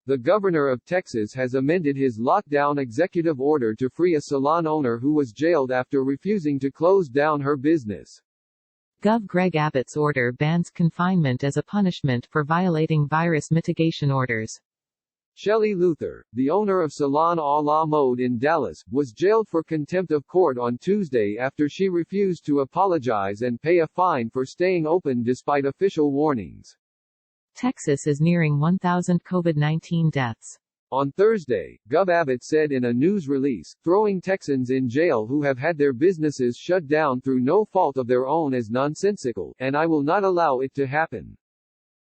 The governor of Texas has amended his lockdown executive order to free a salon owner who was jailed after refusing to close down her business. Gov. Greg Abbott's order bans confinement as a punishment for violating virus mitigation orders. Shelley Luther, the owner of Salon a la Mode in Dallas, was jailed for contempt of court on Tuesday after she refused to apologize and pay a fine for staying open despite official warnings. Texas is nearing 1,000 COVID-19 deaths. On Thursday, Gov. Abbott said in a news release, throwing Texans in jail who have had their businesses shut down through no fault of their own is nonsensical, and I will not allow it to happen.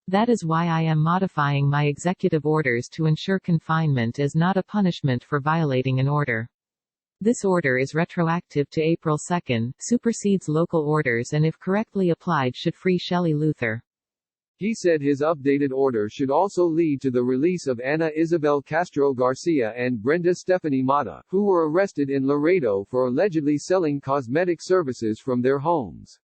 That is why I am modifying my executive orders to ensure confinement is not a punishment for violating an order. This order is retroactive to April 2, supersedes local orders and if correctly applied should free Shelley Luther. He said his updated order should also lead to the release of Ana Isabel Castro Garcia and Brenda Stephanie Mata, who were arrested in Laredo for allegedly selling cosmetic services from their homes.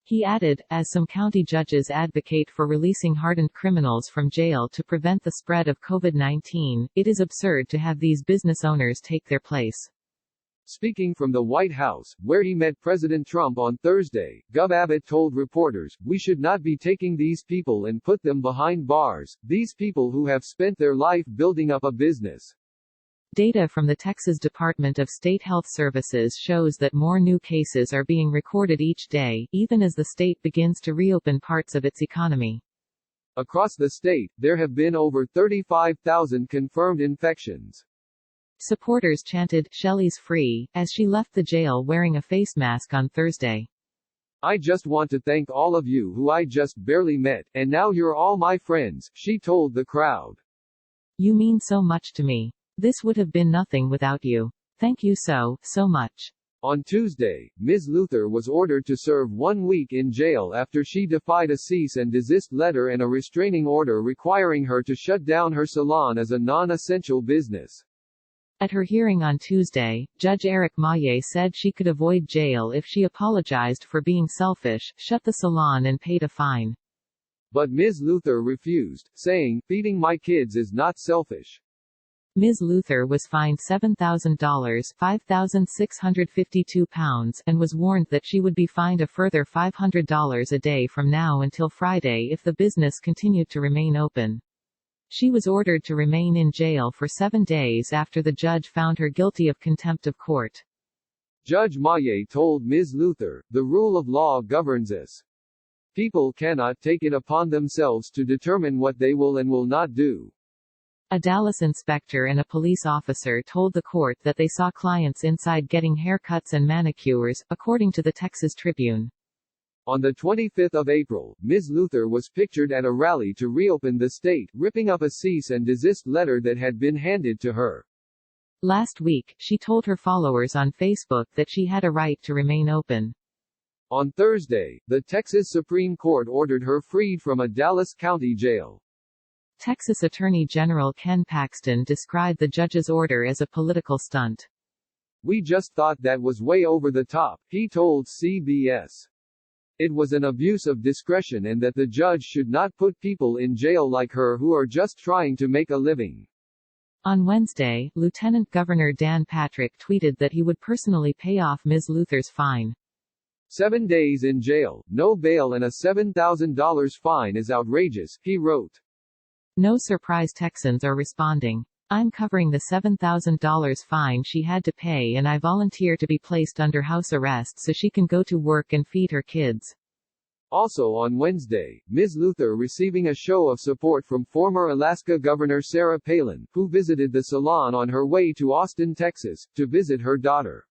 He added, as some county judges advocate for releasing hardened criminals from jail to prevent the spread of COVID-19, it is absurd to have these business owners take their place. Speaking from the White House, where he met President Trump on Thursday, Gov. Abbott told reporters, "We should not be taking these people and put them behind bars, these people who have spent their life building up a business." Data from the Texas Department of State Health Services shows that more new cases are being recorded each day, even as the state begins to reopen parts of its economy. Across the state, there have been over 35,000 confirmed infections. Supporters chanted, "Shelley's free," as she left the jail wearing a face mask on Thursday. "I just want to thank all of you who I just barely met, and now you're all my friends," she told the crowd. "You mean so much to me. This would have been nothing without you. Thank you so much." On Tuesday, Ms. Luther was ordered to serve 1 week in jail after she defied a cease and desist letter and a restraining order requiring her to shut down her salon as a non-essential business. At her hearing on Tuesday, Judge Eric Maillet said she could avoid jail if she apologized for being selfish, shut the salon and paid a fine. But Ms. Luther refused, saying, "Feeding my kids is not selfish." Ms. Luther was fined $7,000 (£5,652), and was warned that she would be fined a further $500 a day from now until Friday if the business continued to remain open. She was ordered to remain in jail for 7 days after the judge found her guilty of contempt of court. Judge Maillet told Ms. Luther, "The rule of law governs us. People cannot take it upon themselves to determine what they will and will not do." A Dallas inspector and a police officer told the court that they saw clients inside getting haircuts and manicures, according to the Texas Tribune. On the 25th of April, Ms. Luther was pictured at a rally to reopen the state, ripping up a cease and desist letter that had been handed to her. Last week, she told her followers on Facebook that she had a right to remain open. On Thursday, the Texas Supreme Court ordered her freed from a Dallas County jail. Texas Attorney General Ken Paxton described the judge's order as a political stunt. "We just thought that was way over the top," he told CBS. "It was an abuse of discretion and that the judge should not put people in jail like her who are just trying to make a living." On Wednesday, Lieutenant Governor Dan Patrick tweeted that he would personally pay off Ms. Luther's fine. 7 days in jail, no bail and a $7,000 fine is outrageous, he wrote. No surprise Texans are responding. "I'm covering the $7,000 fine she had to pay and I volunteer to be placed under house arrest so she can go to work and feed her kids." Also on Wednesday, Ms. Luther receiving a show of support from former Alaska Governor Sarah Palin, who visited the salon on her way to Austin, Texas, to visit her daughter.